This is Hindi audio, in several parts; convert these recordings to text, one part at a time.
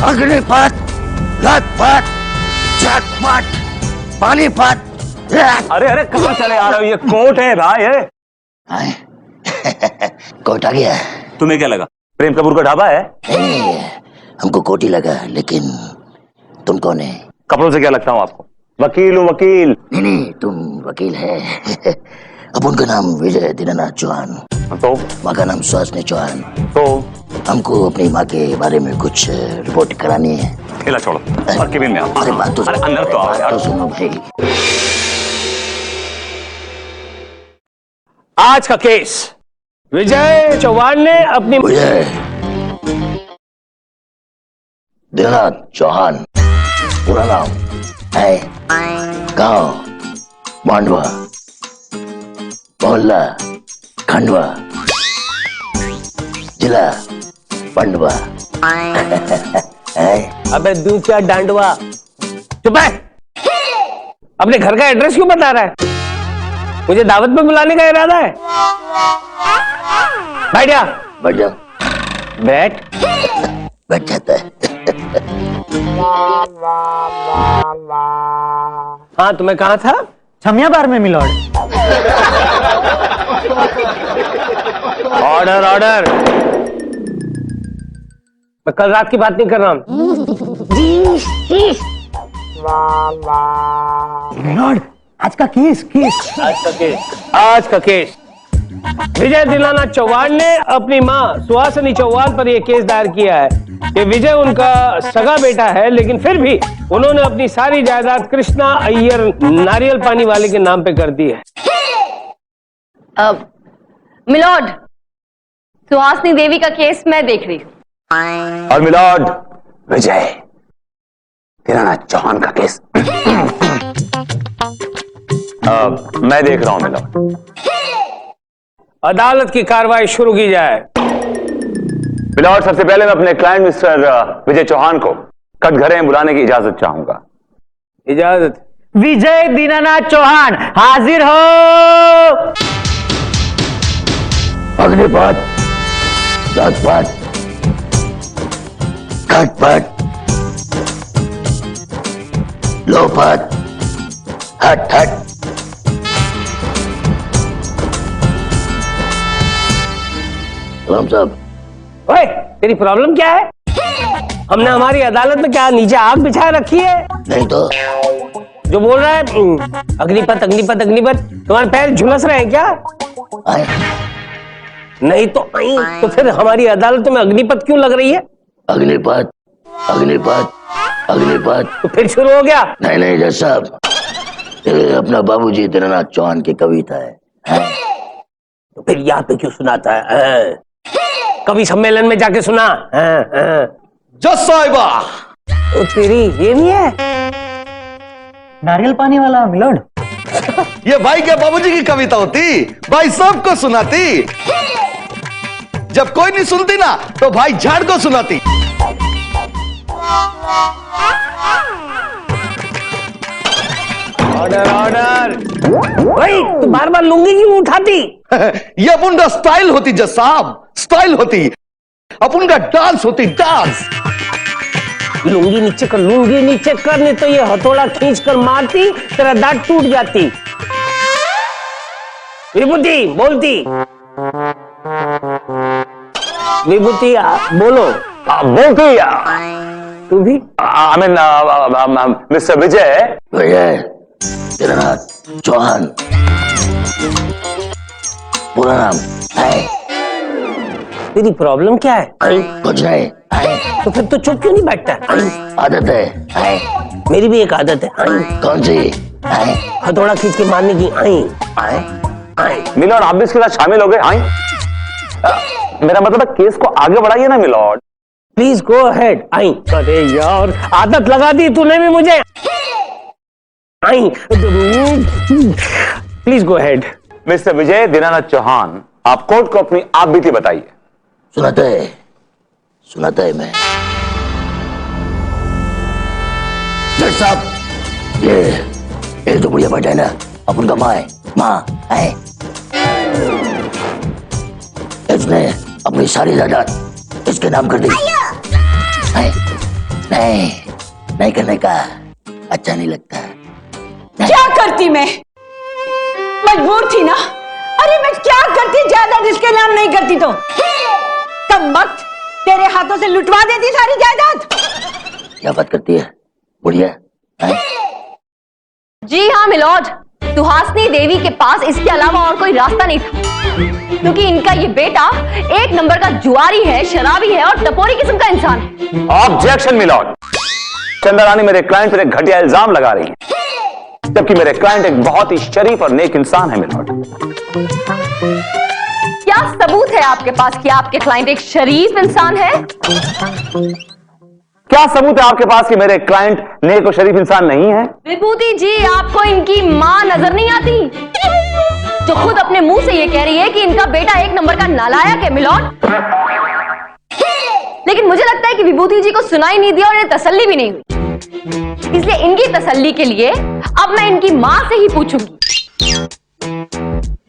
अग्निपथ, लथपथ, झटपट, पानीपत। अरे अरे कहाँ चले आ रहे हो? ये कोर्ट है भाई है। कोर्ट आ गया। तुम्हें क्या लगा प्रेम कपूर का ढाबा है? नहीं, हमको कोर्ट ही लगा, लेकिन तुम कौन है? कपड़ों से क्या लगता हूँ आपको? वकील हूँ वकील। नहीं, तुम वकील है। अब उनका नाम विजय दीनानाथ चौहान, तो माँ का नाम सुहासिनी चौहान। तो हमको अपनी माँ के बारे में कुछ रिपोर्ट करानी है। खेला छोड़ो और केबिन में आओ। अरे बात तो अरे अंदर तो आओ यार। तो सुनो भाई। आज का केस, विजय चौहान ने अपनी विजय दीनानाथ चौहान, पूरा नाम है, गांव मांडवा, मोहल्ला खंडवा, जिला पंडवा। अबे दूसरा डांडवा। चुप है। अपने घर का एड्रेस क्यों बता रहा है? मुझे दावत में बुलाने का इरादा है? बैठ जा। बैठ जाओ। बैठ। बैठ जाता है। हाँ, तुम्हें कहा था? छमिया बार में मिलॉर्ड। Order order. मैं कल रात की बात नहीं कर रहा हूं। मिलॉर्ड, आज का केस। आज का केस विजय दीनानाथ चौहान ने अपनी मां सुहासिनी चौहान पर यह केस दायर किया है कि विजय उनका सगा बेटा है, लेकिन फिर भी उन्होंने अपनी सारी जायदाद कृष्णा अय्यर नारियल पानी वाले के नाम पे कर दी है। मिलॉर्ड, सुहासिनी देवी का केस मैं देख रही हूँ। और मिलॉर्ड विजय दीनानाथ चौहान का केस मैं देख रहा हूं मिलॉर्ड। अदालत की कार्रवाई शुरू की जाए। मिलॉर्ड, सबसे पहले मैं अपने क्लाइंट मिस्टर विजय चौहान को कटघरे में बुलाने की इजाजत चाहूंगा। इजाजत। विजय दीनानाथ चौहान हाजिर हो। अग्निपथ, लथपथ, खटपट, लोपथ, हट हट। सलाम साहब। ओए, तेरी प्रॉब्लम क्या है? हमने हमारी अदालत में क्या नीचे आग बिछा रखी है? नहीं तो जो बोल रहा है अग्निपथ अग्निपथ अग्निपथ, तुम्हारे पैर झुलस रहे हैं क्या? आए। नहीं तो तो फिर हमारी अदालत में अग्निपथ क्यों लग रही है? अग्निपथ, अग्निपथ, अग्निपथ। तो फिर शुरू हो गया। नहीं जज साहब, ये अपना बाबूजी दीनानाथ चौहान की कविता है। तो फिर यहाँ पे क्यों सुनाता है? कवि सम्मेलन में जाके सुना। जज साहिबा, तो तेरी ये नहीं है? नारियल पानी वाला मिलॉर्ड। ये भाई के बाबूजी की कविता होती, भाई सबको सुनाती। जब कोई नहीं सुनती ना, तो भाई झाड़ को सुनाती। Order order. भाई तू बार बार लुंगी क्यों उठाती? ये अपन का स्टाइल होती जज साहब, स्टाइल होती। अपन का डांस होती, डांस। लुंगी नीचे कर, लुंगी नीचे कर, नहीं तो ये हथौड़ा खींच कर मारती, तेरा दांत टूट जाती। विभूति बोलती। विभूति बोलो। बोलती। तू भी। आई मीन मिस्टर विजय। विजय दीनानाथ चौहान, पूरा नाम है। तेरी प्रॉब्लम क्या है? कुछ नहीं है। तो फिर तो चुप क्यों नहीं बैठता? आदत है। मेरी भी एक आदत है। कौन सी है? हथौड़ा खींच के मारने की। मिलॉर्ड, आप भी इसके साथ शामिल हो गए? मेरा मतलब है केस को आगे बढ़ाइए ना मिलॉर्ड। Please go ahead. अरे यार, आदत लगा दी तूने भी मुझे। Please go ahead. मिस्टर विजय दीनानाथ चौहान, आप कोर्ट को अपनी आप बीती बताइए। सुनाता है मैं। जज साहब, ये तो बुढ़िया बैठा है ना, अपन का माँ है। इसने अपनी सारी जायदाद इसके नाम कर दी है। नहीं करने का अच्छा नहीं लगता। क्या करती मैं? मजबूर थी ना। अरे मैं क्या करती, जायदाद इसके नाम नहीं करती तो कब वक्त तेरे हाथों से लुटवा देती सारी जायदाद। क्या बात करती है बुढ़िया? जी हाँ मिलॉर्ड, सुहासिनी देवी के पास इसके अलावा और कोई रास्ता नहीं था, क्योंकि इनका ये बेटा एक नंबर का जुआरी है, शराबी है और टपोरी किस्म का इंसान है। ऑब्जेक्शन मिलॉर्ड, चंदा रानी मेरे क्लाइंट पर एक घटिया इल्जाम लगा रही है, जबकि मेरे क्लाइंट एक बहुत ही शरीफ और नेक इंसान है मिलॉर्ड। क्या सबूत है आपके पास कि आपके क्लाइंट एक शरीफ इंसान है? क्या सबूत है आपके पास कि मेरे क्लाइंट नेक और शरीफ इंसान नहीं है? विभूति जी, आपको इनकी मां नजर नहीं आती, जो खुद अपने मुंह से ये कह रही है कि इनका बेटा एक नंबर का नालायक है मिलॉर्ड। लेकिन मुझे लगता है कि विभूति जी को सुनाई नहीं दिया और इन्हें तसल्ली भी नहीं हुई, इसलिए इनकी तसल्ली के लिए अब मैं इनकी मां से ही पूछूंगी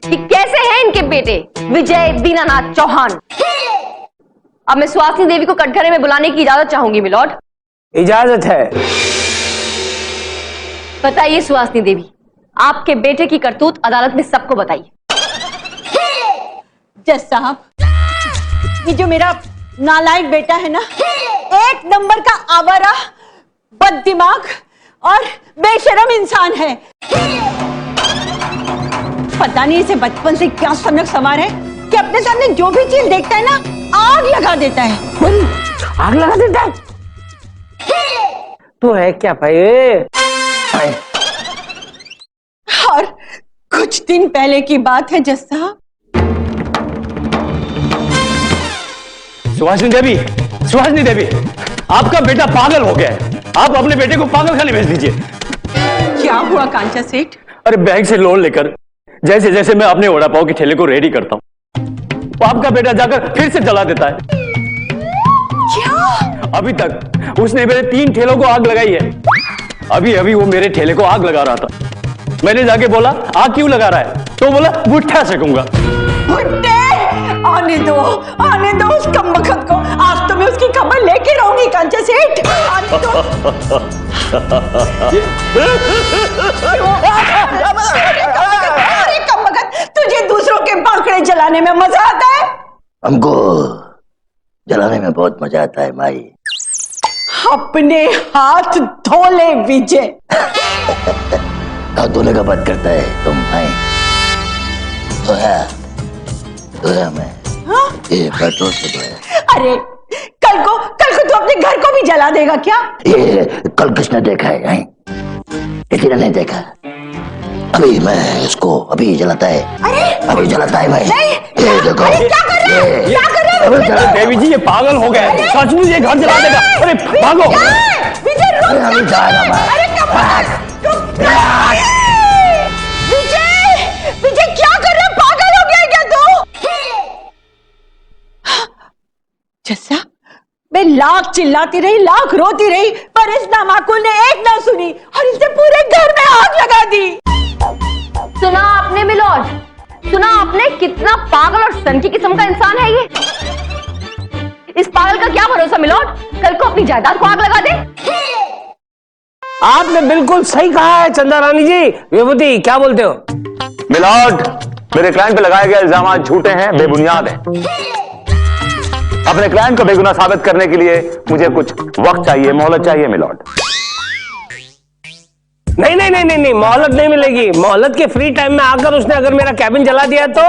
कि कैसे हैं इनके बेटे विजय दीनानाथ चौहान। अब मैं सुहासिनी देवी को कटघरे में बुलाने की इजाजत चाहूंगी मिलॉर्ड। इजाजत है। बताइए सुहासिनी देवी, आपके बेटे की करतूत अदालत में सबको बताइए। जज साहब, ये जो मेरा नालायक बेटा है ना, एक नंबर का आवारा, बददिमाग और बेशरम इंसान है। पता नहीं इसे बचपन से क्या सनक सवार है कि अपने सामने जो भी चीज देखता है ना, आग लगा देता है। आग लगा देता है? तो है क्या भाई? और कुछ दिन पहले की बात है जज साहब। सुहासिनी देवी, आपका बेटा पागल हो गया है। आप अपने बेटे को पागल खाने भेज दीजिए। क्या हुआ कांचा सेठ? अरे बैंक से लोन लेकर जैसे जैसे मैं अपने वड़ा पाव के ठेले को रेडी करता हूं, आपका बेटा जाकर फिर से जला देता है। क्या? अभी तक उसने मेरे 3 ठेलों को आग लगाई है। अभी वो मेरे ठेले को आग लगा रहा था। मैंने जाके बोला आग क्यों लगा रहा है, तो बोला भुट्टा सेकूंगा। भुट्टे? आने दो उस कमबख्त को। आज तो मैं उसकी खबर लेके रहूंगी कांचा सेठ। आने दो। अरे कमबख्त, तुझे दूसरों के बांकड़े जलाने में मजा आता है? हमको जलाने में बहुत मजा आता है माई। अपने हाथ धो ले विजय। हाथ धोने का बात करता है तुम माई? धोया मैं। हाँ? ये पेट्रोल से धोया। अरे कल को तू अपने घर को भी जला देगा क्या? ये कल किसने देखा है? किसी ने नहीं देखा। अभी मैं इसको अभी जलाता है। अभी जलाता है भाई। ये देखो। अरे क्या कर रहे हो? क्या कर रहे हो? अरे देवी जी, ये पागल हो गया है। सच में ये घर जला देगा। अरे भागो। विजय रुक। अभी जाएगा मैं। अरे विजय क्या कर रहा है? पागल हो गया क्या तू? जैसा मैं लाख चिल्लाती रही, लाख रोती रही, पर इस नामाकुल ने एक ना सुनी और इसने पूरे घर में आग लगा दी। सुना आपने मिलॉर्ड, सुना आपने? कितना पागल और सनकी किस्म का इंसान है ये। इस पागल का क्या भरोसा मिलॉर्ड, कल को अपनी जायदाद को आग लगा दे। आपने बिल्कुल सही कहा है चंदा रानी जी। विभूति क्या बोलते हो? मिलॉर्ड, मेरे क्लाइंट पे लगाए गए इल्जाम झूठे हैं, बेबुनियाद हैं। अपने क्लाइंट को बेगुनाह साबित करने के लिए मुझे कुछ वक्त चाहिए, मोहलत चाहिए मिलॉर्ड। नहीं, मोहलत नहीं मिलेगी। मोहलत के फ्री टाइम में आकर उसने अगर मेरा कैबिन जला दिया तो?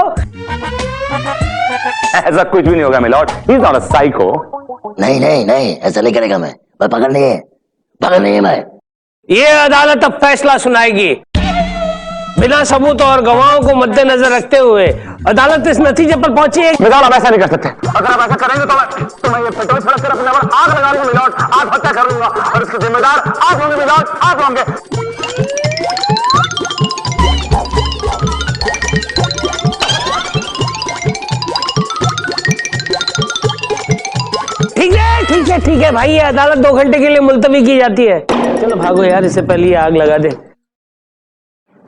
ऐसा कुछ भी नहीं होगा milord. He is not a psycho. नहीं, ऐसा नहीं करेगा मैं पागल नहीं है मैं। ये अदालत अब फैसला सुनाएगी। बिना सबूत और गवाहों को मद्देनजर रखते हुए अदालत इस नतीजे पर पहुंची है। मिलॉर्ड, आप ऐसा नहीं कर सकते। अगर आप ऐसा करेंगे तो मैं ये पेट्रोल छिड़क कर अपने ऊपर आग लगा लूंगा मिलॉर्ड। आत्महत्या करूंगा और इसके जिम्मेदार आप होंगे मिलॉर्ड, आप होंगे। ठीक है भाई, ये अदालत 2 घंटे के लिए मुलतवी की जाती है। चलो भागो यार, इससे पहले आग लगा दे।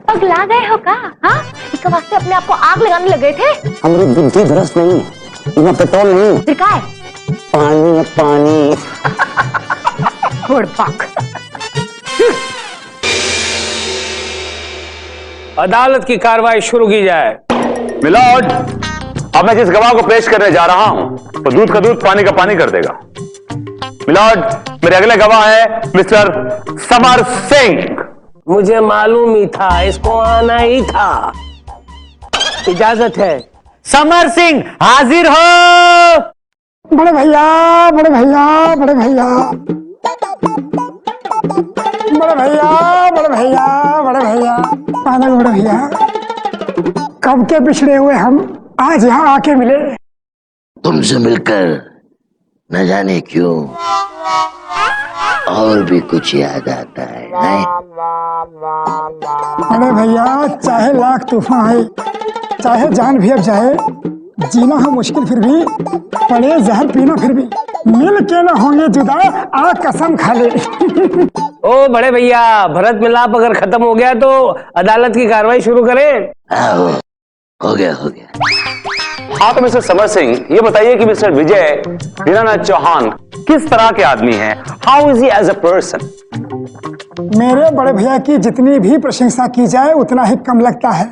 पगला गए हो का? हाँ, इसके वास्ते अपने आप को आग लगाने लगे थे? हमारी बुद्धि भ्रष्ट नहीं है, इतना पेट्रोल नहीं है, फिर क्या है? पानी है पानी। घोड़पाक। अदालत की कार्रवाई शुरू की जाए। मिलॉर्ड, अब मैं जिस गवाह को पेश करने जा रहा हूं वो दूध का दूध पानी का पानी कर देगा। मिलॉर्ड, मेरे अगले गवाह है मिस्टर समर सिंह। मुझे मालूम ही था, इसको आना ही था। इजाजत है। समर सिंह हाजिर हो। बड़े भैया, बड़े भैया, बड़े भैया, बड़े भैया, बड़े भैया, बड़े भैया, बड़े भैया, कब के पिछड़े हुए हम आज यहाँ आके मिले। तुमसे मिलकर न जाने क्यों और भी कुछ याद आता है, नहीं? बड़े भैया, चाहे लाख तूफान आए, चाहे जान भी अब जाए, जीना हो मुश्किल फिर भी, पड़े जहर पीना फिर भी, मिल के न होंगे जुदा, आ कसम खा ले। ओ बड़े भैया, भरत मिलाप अगर खत्म हो गया तो अदालत की कार्रवाई शुरू करें। हाँ, हो गया, हो गया। हाँ तो मिस्टर समर सिंह, ये बताइए कि मिस्टर विजय दीनानाथ चौहान किस तरह के आदमी हैं? How is he as a person? मेरे बड़े भैया की जितनी भी प्रशंसा की जाए उतना ही कम लगता है।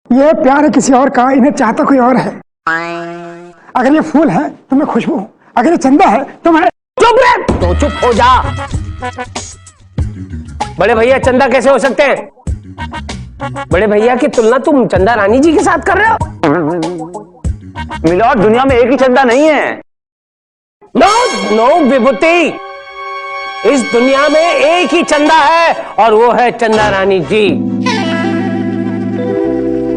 ये प्यार है किसी और का, इन्हें चाहता कोई और है। अगर ये फूल है तो मैं खुशबू हूँ, अगर ये चंदा है तो मैं। चुप रहे, तो चुप हो जा। बड़े भैया चंदा कैसे हो सकते हैं? बड़े भैया की तुलना तुम चंदा रानी जी के साथ कर रहे हो? मिलॉर्ड, दुनिया में एक ही चंदा नहीं है। नो नो विभूति, इस दुनिया में एक ही चंदा है और वो है चंदा रानी जी।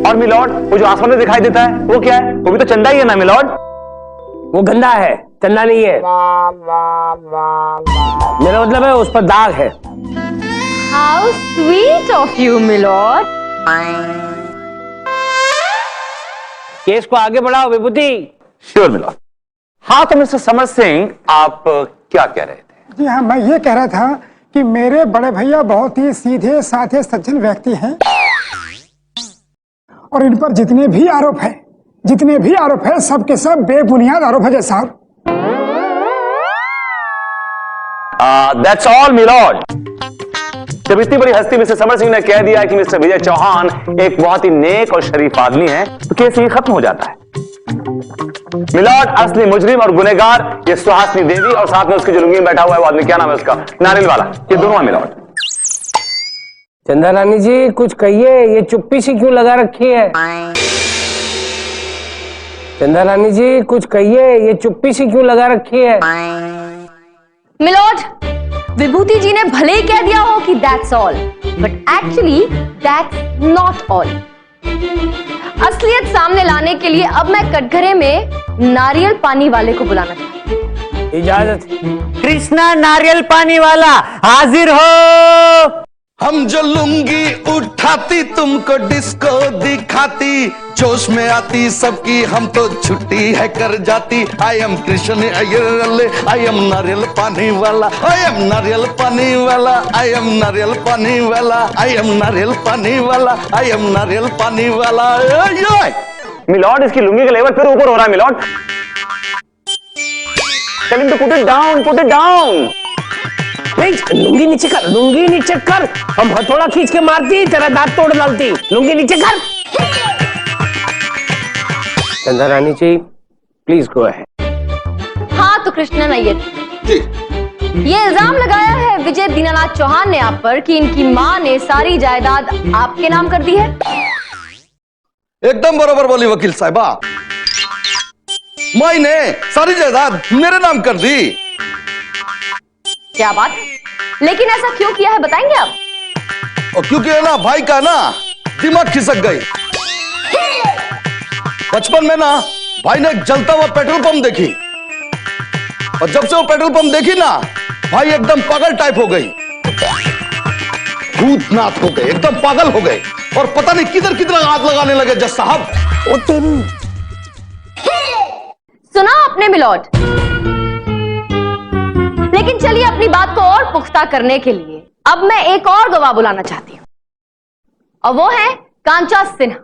और मिलॉर्ड, वो जो आसमान में दिखाई देता है वो क्या है? वो भी तो चंदा ही है ना मिलॉर्ड? वो गंदा है, चंदा नहीं है। मेरा मतलब है उस पर दाग है। How sweet of you milord. Case को आगे बढ़ाओ विभूति। Sure milord. हाँ तो मिस्टर समर सिंह, आप क्या कह रहे थे? जी हाँ, मैं ये कह रहा था कि मेरे बड़े भैया बहुत ही सीधे साधे सज्जन व्यक्ति हैं और इन पर जितने भी आरोप है सबके सब बेबुनियाद आरोप है साहब। That's all milord. जब इतनी बड़ी हस्ती मिस्टर समर सिंह ने कह दिया कि मिस्टर विजय चौहान एक बहुत ही नेक और शरीफ आदमी है तो केस ये खत्म हो जाता है। मिलॉर्ड, असली मुजरिम और गुनहगार ये सुहासिनी देवी और साथ में उसकी जो लुंगी में बैठा हुआ है वो आदमी, क्या नाम है उसका? नारियल वाला। ये दोनों है मिलॉर्ड। चंदा रानी जी कुछ कहिए, ये चुप्पी सी क्यों लगा रखी है? चंदा रानी जी कुछ कहिए, ये चुप्पी सी क्यों लगा रखी है? मिलॉर्ड, विभूति जी ने भले ही कह दिया हो कि that's all, but actually that's not all. असलियत सामने लाने के लिए अब मैं कटघरे में नारियल पानी वाले को बुलाना चाहती हूँ। इजाजत। कृष्णा नारियल पानी वाला हाजिर हो। हम जो लुंगी उठाती तुमको डिस्को दिखाती, जोश में आती सबकी हम तो छुट्टी है कर जाती। I am Krishna Iyer, I am नारियल पानी वाला, आई एम नारियल पानी वाला, आई एम नारियल पानी वाला, आई एम नारियल पानी वाला, आई एम नारियल पानी वाला। मिलॉर्ड, इसकी लुंगी का लेवल फिर ऊपर हो रहा है milord. Tell him to put it down, put it down. नहीं, लुंगी नीचे कर, लुंगी नीचे कर। हम हथौड़ा खींच के मारती, तेरा दांत तोड़ डालती। लुंगी नीचे कर। चंदा रानी जी प्लीज गो अहेड। हाँ तो कृष्णन अय्यर जी, ये इल्जाम लगाया है विजय दीनानाथ चौहान ने आप पर कि इनकी माँ ने सारी जायदाद आपके नाम कर दी है। एकदम बरोबर बोली वकील साहिबा, माई ने सारी जायदाद मेरे नाम कर दी। क्या बात है, लेकिन ऐसा क्यों किया है बताएंगे आप? और क्योंकि है ना भाई का ना दिमाग खिसक गई। बचपन में ना भाई ने एक जलता हुआ पेट्रोल पंप देखी और जब से वो पेट्रोल पंप देखी ना भाई एकदम पागल टाइप हो गई, भूतनाथ हो गए, एकदम पागल हो गए और पता नहीं किधर किधर हाथ लगाने लगे। जज साहब, ओ तेरी। सुना आपने मिलॉर्ड, लेकिन चलिए अपनी बात को और पुख्ता करने के लिए अब मैं एक और गवाह बुलाना चाहती हूँ और वो है कांचा सिन्हा।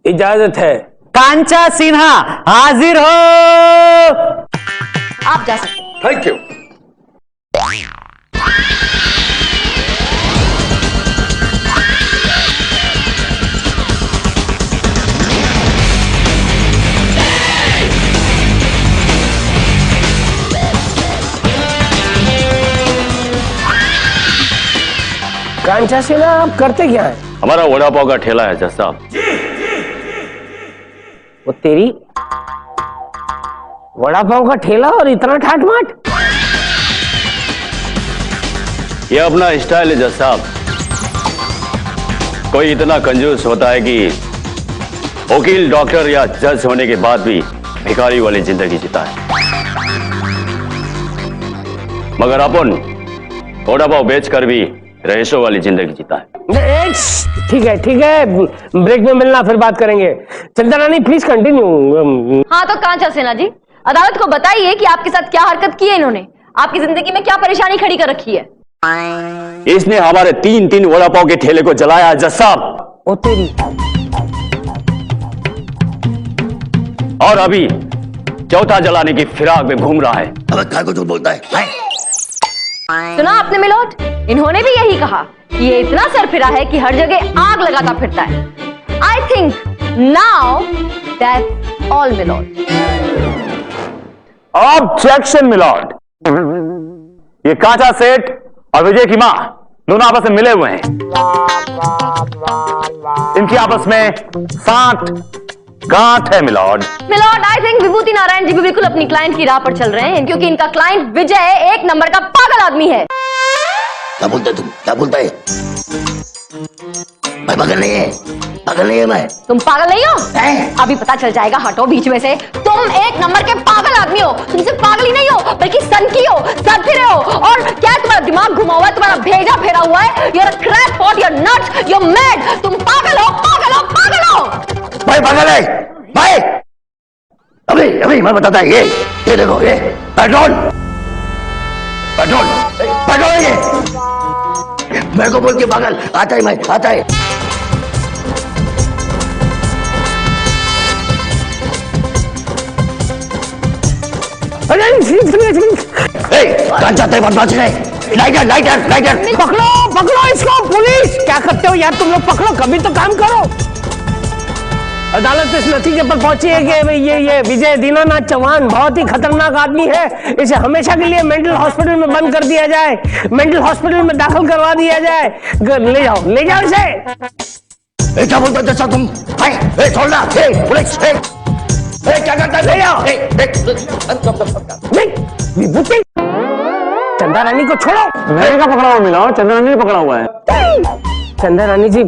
इजाजत है। कांचा सिन्हा हाजिर हो। आप जा सकते हैं। Thank you. कांचा सेना, आप करते क्या है? हमारा वड़ा पाव का ठेला है जज साहब। वो तेरी वड़ा पाव का ठेला और इतना ठाट माट? ये अपना स्टाइल है जज साहब। कोई इतना कंजूस होता है कि वकील, डॉक्टर या जज होने के बाद भी भिखारी वाली जिंदगी जीता है, मगर अपन वड़ा पाव बेचकर भी रईसों वाली जिंदगी जीता है। ठीक है, ब्रेक में मिलना, फिर बात करेंगे। चंदा रानी प्लीज कंटिन्यू। हाँ तो कांचा सेना जी, अदालत को बताइए कि आपके साथ क्या हरकत की है इन्होंने, आपकी जिंदगी में क्या परेशानी खड़ी कर रखी है। इसने हमारे 3 वड़ा पाव के ठेले को जलाया जज साहब। ओ तेरी, और अभी चौथा जलाने की फिराक में घूम रहा है। अब काय को झूठ बोलता है? सुना आपने मिलोट, इन्होंने भी यही कहा कि ये इतना सरफिरा है कि हर जगह आग लगाता फिरता है। I think now that's all milord. Objection milord, ये कांचा सेठ और विजय की मां दोनों आपस में मिले हुए हैं। इनकी आपस में 60 गांठ है मिलॉर्ड। मिलोट, आई थिंक विभूति नारायण जी भी बिल्कुल अपनी क्लाइंट की राह पर चल रहे हैं, क्योंकि इनका क्लाइंट विजय एक नंबर का पागल आदमी है। क्या बोलता है तुम? क्या बोलता है? मैं पागल नहीं है, पागल नहीं है मैं। तुम पागल नहीं हो? अभी पता चल जाएगा, हटो बीच में से। तुम एक नंबर के पागल आदमी हो। तुम सिर्फ पागल ही नहीं हो बल्कि सनकी हो, सरफिरे हो। और क्या तुम्हारा दिमाग घुमा हुआ है, तुम्हारा भेजा फेरा हुआ है। You're a crackpot, you're nuts, you're mad। तुम पागल हो, पागल हो, पागल हो। भाई पागल है भाई। अभी मैं बताता है, ये देखो, ये पेट्रोल है ये। मेरे को बोल के पागल आता है, मैं आता है। चाहते बदमाश है। लाइटर पकड़ो इसको, पुलिस। क्या करते हो यार तुम लोग? पकड़ो, कभी तो काम करो। अदालत इस नतीजे पर पहुंची है कि ये विजय दीनानाथ चौहान बहुत ही खतरनाक आदमी है। इसे हमेशा के लिए मेंटल हॉस्पिटल में बंद कर दिया जाए, मेंटल हॉस्पिटल में दाखिल करवा दिया जाए। ले जाओ इसे। क्या बोलते जैसा तुम? छोड़ना पुलिस। क्या करता है? ले जाओ। विभूति, चंदा रानी को छोड़ो। मेरे का पकड़ा हुआ मिला, चंदा रानी ने पकड़ा हुआ है। चंदा रानी जी,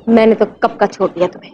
मैंने तो कब का छोड़ दिया तुम्हें।